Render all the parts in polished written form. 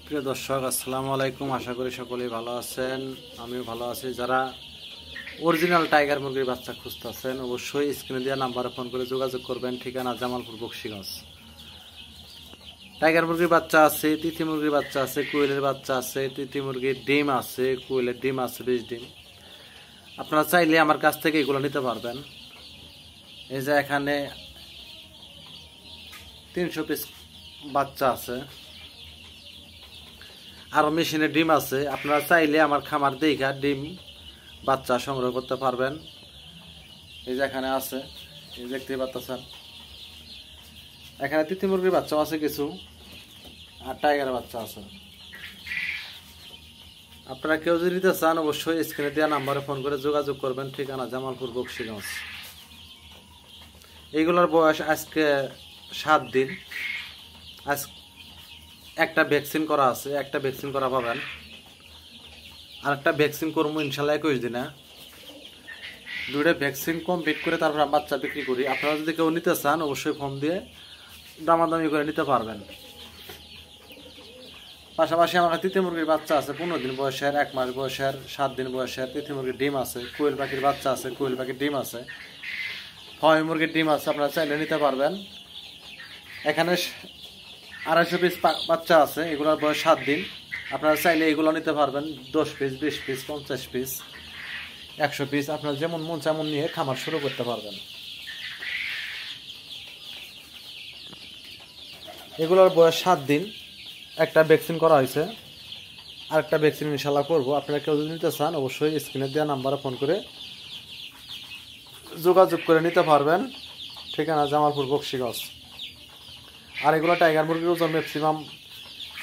প্রিয় দর্শক, আসসালামু আলাইকুম। আশা করি সকলেই ভালো আছেন, আমিও ভালো আছি। যারা অরিজিনাল টাইগার মুরগির বাচ্চা খুঁজতেছেন অবশ্যই স্ক্রিনে দেওয়া নাম্বারে ফোন করে যোগাযোগ করবেন। ঠিকানা জামালপুর বকশীগঞ্জ। টাইগার মুরগির বাচ্চা আছে, তিথি মুরগির বাচ্চা আছে, কোয়েলের বাচ্চা আছে, তিথি মুরগির ডিম আছে, কোয়েলের ডিম আছে 20 ডিম। আপনারা চাইলে আমার কাছ থেকে এগুলো নিতে পারবেন। এই যে এখানে 300 পিস বাচ্চা আছে, আরও মেশিনের ডিম আছে। আপনারা চাইলে আমার খামার দেখা ডিম বাচ্চা সংগ্রহ করতে পারবেন। এই যে এখানে আছে, এই দেখতে পাচ্ছেন, এখানে তিথি মুরগির বাচ্চাও আছে কিছু, আর টাইগারের বাচ্চা আছে। আপনারা কেউ যদি নিতে চান অবশ্যই স্ক্রিনে দেওয়া নাম্বারে ফোন করে যোগাযোগ করবেন। ঠিকানা জামালপুর বকশীগঞ্জ। এইগুলোর বয়স আজকে 7 দিন। আজ একটা ভ্যাকসিন করা আছে, একটা ভ্যাকসিন করা পাবেন। আর একটা ভ্যাকসিন করবো ইনশাল্লাহ 21 দিনে। দুইটা ভ্যাকসিন কমপ্লিট করে তারপর বাচ্চা বিক্রি করি। আপনারা যদি কেউ নিতে চান অবশ্যই ফোন দিয়ে দামাদামি করে নিতে পারবেন। পাশাপাশি আমার তিথি মুরগির বাচ্চা আছে 15 দিন বয়সের, 1 মাস বয়সের, 7 দিন বয়সের। তিথি মুরগির ডিম আছে, কোয়েল পাখির বাচ্চা আছে, কোয়েল পাখির ডিম আছে, ফার্মি মুরগির ডিম আছে। আপনারা চাইলে নিতে পারবেন। এখানে 250 পিস বাচ্চা আছে, এগুলোর বয়স 7 দিন। আপনারা চাইলে এগুলো নিতে পারবেন। 10 পিস, 20 পিস, 50 পিস, 100 পিস, আপনার যেমন মন তেমন নিয়ে খামার শুরু করতে পারবেন। এগুলোর বয়স 7 দিন। একটা ভ্যাকসিন করা হয়েছে, আর একটা ভ্যাকসিন ইনশাল্লাহ করবো। আপনারা কেউ যদি নিতে চান অবশ্যই স্ক্রিনে দেওয়া নাম্বারে ফোন করে যোগাযোগ করে নিতে পারবেন। ঠিকানা জামালপুর বকশীগঞ্জ। আর এগুলো টাইগার মুরগির ওজন ম্যাক্সিমাম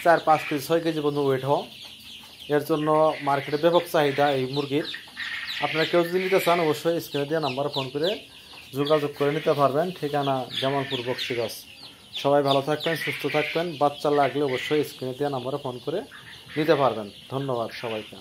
4-5 কেজি 6 কেজি পর্যন্ত ওয়েট হয়। এর জন্য মার্কেটে ব্যাপক চাহিদা এই মুরগির। আপনারা কেউ যদি নিতে চান অবশ্যই স্ক্রিনে দেওয়া নাম্বারে ফোন করে যোগাযোগ করে নিতে পারবেন। ঠিকানা জামালপুর বকশীগঞ্জ। সবাই ভালো থাকবেন, সুস্থ থাকবেন। বাচ্চা লাগলে অবশ্যই স্ক্রিনে দেওয়া নাম্বারে ফোন করে নিতে পারবেন। ধন্যবাদ সবাইকে।